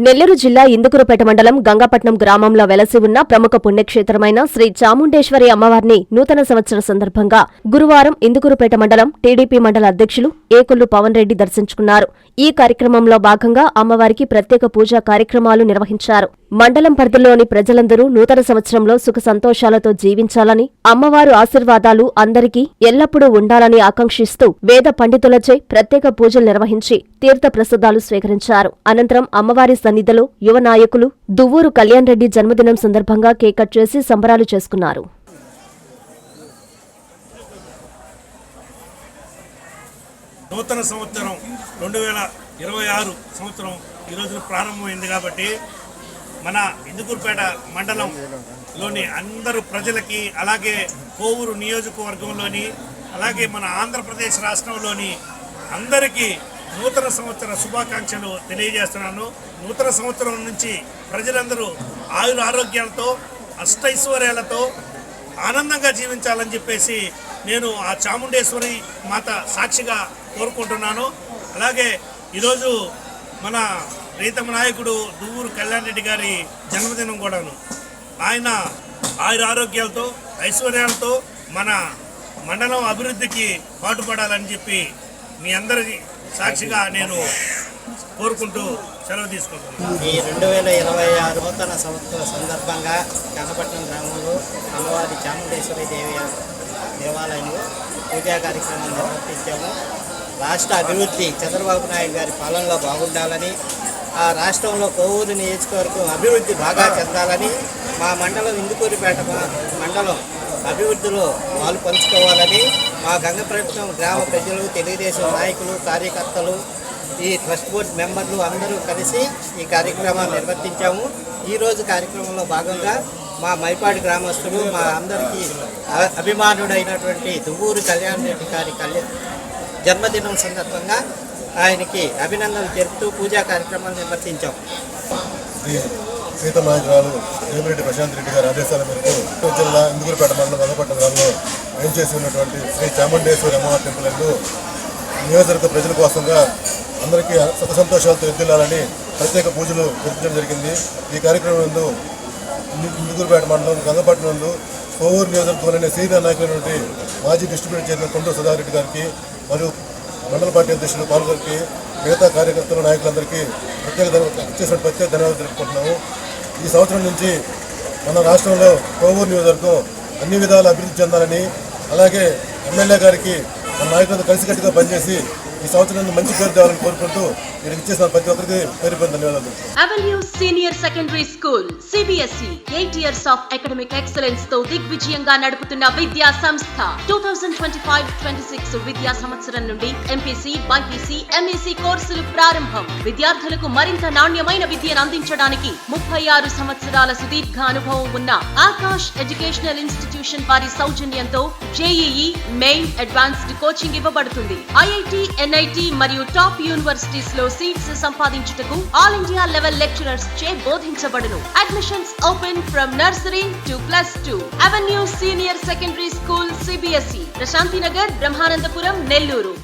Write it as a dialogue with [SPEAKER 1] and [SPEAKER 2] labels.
[SPEAKER 1] నెల్లూరు జిల్లా ఇందుకూరుపేట మండలం గంగాపట్నం గ్రామంలో వెలసి ఉన్న ప్రముఖ పుణ్యక్షేత్రమైన శ్రీ చాముండేశ్వరి అమ్మవారిని నూతన సంవత్సర సందర్భంగా గురువారం ఇందుకూరుపేట మండలం టీడీపీ మండల అధ్యక్షులు ఏకొల్లు పవన్ రెడ్డి దర్శించుకున్నారు. ఈ కార్యక్రమంలో భాగంగా అమ్మవారికి ప్రత్యేక పూజా కార్యక్రమాలు నిర్వహించారు. మండలం పరిధిలోని ప్రజలందరూ నూతన సంవత్సరంలో సుఖ సంతోషాలతో జీవించాలని, అమ్మవారు ఆశీర్వాదాలు అందరికీ ఎల్లప్పుడూ ఉండాలని ఆకాంక్షిస్తూ వేద పండితులచే ప్రత్యేక పూజలు నిర్వహించి తీర్థ ప్రసాదాలు స్వీకరించారు. అనంతరం అమ్మవారి సన్నిధిలో యువ నాయకులు దువ్వూరు కళ్యాణ్ రెడ్డి జన్మదినం సందర్భంగా కేక్ కట్ చేసి సంబరాలు చేసుకున్నారు.
[SPEAKER 2] నూతన సంవత్సరం 2026 సంవత్సరం ఈ రోజున ప్రారంభమైంది కాబట్టి మన ఇందుకూరుపేట మండలంలోని అందరూ ప్రజలకి, అలాగే కోవూరు నియోజకవర్గంలోని, అలాగే మన ఆంధ్రప్రదేశ్ రాష్ట్రంలోని అందరికీ నూతన సంవత్సర శుభాకాంక్షలు తెలియజేస్తున్నాను. నూతన సంవత్సరం నుంచి ప్రజలందరూ ఆయుర ఆరోగ్యాలతో, అష్టైశ్వర్యాలతో ఆనందంగా జీవించాలని చెప్పేసి నేను ఆ చాముండేశ్వరి మాత సాక్షిగా కోరుకుంటున్నాను. అలాగే ఈరోజు మన ప్రీతమ నాయకుడు దువ్వూరు కళ్యాణ్ రెడ్డి గారి జన్మదినం కూడాను. ఆయన ఆయుర ఆరోగ్యాలతో, ఐశ్వర్యాలతో మన మండలం అభివృద్ధికి పాటుపడాలని చెప్పి మీ అందరి సాక్షిగా నేను కోరుకుంటూ సెలవు తీసుకుంటున్నాను.
[SPEAKER 3] ఈ 2026 నూతన సంవత్సర సందర్భంగా గంగపట్నం గ్రామంలో అమ్మవారి చాముండేశ్వరి దేవి దేవాలయంలో పూజా కార్యక్రమాలు నిర్వర్తించాము. రాష్ట్ర అభివృద్ధి చంద్రబాబు నాయుడు గారి పాలనలో బాగుండాలని, ఆ రాష్ట్రంలో కోవూరు నియోజకవర్గం అభివృద్ధి బాగా చెందాలని, మా మండలం ఇందుకూరుపేట మండలం అభివృద్ధిలో పాలు పంచుకోవాలని మా గంగపట్నం గ్రామ ప్రజలు, తెలుగుదేశం నాయకులు, కార్యకర్తలు, ఈ ట్రస్ట్ బోర్డు మెంబర్లు అందరూ కలిసి ఈ కార్యక్రమాన్ని నిర్వర్తించాము. ఈరోజు కార్యక్రమంలో భాగంగా మా మైపాడి గ్రామస్తులు, మా అందరికీ అభిమానుడైనటువంటి దువ్వూరు కళ్యాణ్ రెడ్డి గారి జన్మదినం సందర్భంగా ఆయనకి అభినందనలు తెలుపుతూ పూజా కార్యక్రమాలు నిర్వర్తించాం.
[SPEAKER 4] సీత నాయకురాలు దేవిరెడ్డి ప్రశాంత్ రెడ్డి గారి ఆదేశాల మేరకు జిల్లా ఇందుకూరుపేట మండలం గంగపట్నం గ్రామంలో ఏం చేసి ఉన్నటువంటి శ్రీ చాముండేశ్వరి అమ్మవారి టెంపుల్ యందు నియోజకవర్గ ప్రజల కోసంగా అందరికీ సుఖ సంతోషాలతో ఎద్దులాలని ప్రత్యేక పూజలు జరిపించడం జరిగింది. ఈ కార్యక్రమం నందు ఇందుకూరుపేట మండలం గంగపట్నం నందు కోవూరు నియోజకవర్గంలోని సీనియర్ నాయకులైనటువంటి మాజీ డిస్ట్రిబ్యూటర్ చైర్మన్ కొండూరు సుధారెడ్డి గారికి మరియు మండల పార్టీ అధ్యక్షులు పాల్గొరికి, మిగతా కార్యకర్తలు, నాయకులందరికీ ప్రత్యేక ధన్యవాదాలు తెలుపుకుంటున్నాము. ఈ సంవత్సరం నుంచి మన రాష్ట్రంలో కోవూరు నియోజకవర్గం అన్ని విధాలు అభివృద్ధి చెందాలని, అలాగే ఎమ్మెల్యే గారికి మన నాయకులతో కలిసికట్టుగా పనిచేసి ఈ సంవత్సరం మంచి పేరు తేవాలని కోరుకుంటూ మీరు ఇచ్చేసిన ప్రతి ఒక్కరికి పేరు ధన్యవాదాలు.
[SPEAKER 5] Avenue senior secondary school CBSE 8 years of academic excellence తో దిగ్విజయంగా నడుపుతున్న విద్యా సంస్థ 2025-26 విద్యా సంవత్సరం నుండి MPC, BPC, MEC కోర్సులు ప్రారంభం. విద్యార్థులకు మరింత నాణ్యమైన విద్యను అందించడానికి 36 సంవత్సరాల సుదీర్ఘ అనుభవం ఉన్న ఆకాష్ ఎడ్యుకేషనల్ ఇన్స్టిట్యూషన్ వారి సౌజన్యంతో JEE, మెయిన్, అడ్వాన్స్డ్ కోచింగ్ ఇవ్వబడుతుంది. IIT, NIT మరియు టాప్ యూనివర్సిటీస్ లో సీట్స్ సంపాదించుటకు ఆల్ ఇండియా లెవెల్ లెక్చరర్స్ చే బోధించబడును. Admissions open from nursery to +2. Avenue senior secondary school CBSE, Prashanti Nagar, Brahmanandapuram, Nellore.